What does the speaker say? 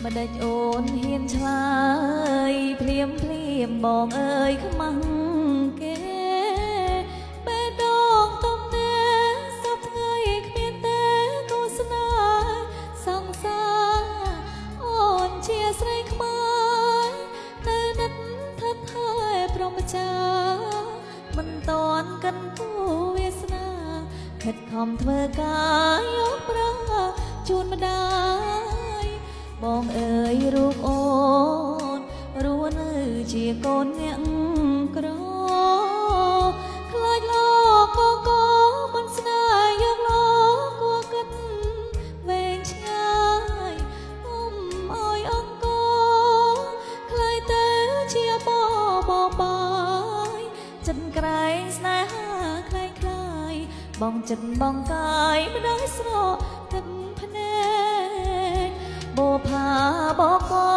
ម្ដេចអូនហ៊ានឆ្លើយភ្លាមបងអើយខ្មាំងគេពេលដងទំនេរសពថ្ងៃគ្មានទេគូស្នេហ៍សង្សារអូនជាស្រីខ្មែរនៅនិតថិតថែព្រមចាមិនតន់កិនគូវាសនាខិតខំធ្វើការយកប្រាជូនម្ដាយបងអើយរូបអូនរស់នៅជាកូនអ្នកក្រខ្លាចលោកកមិនស្នេហ៍យកលោកគួរគិតវែងឆ្ងាយអើយអង្គខ្លាយទៅជាបងបាយចិត្តក្រែងស្នេហាคล้ายបងចិត្តបងកាយមិនដឹងស្រកទឹកភ្នែកបោផាបក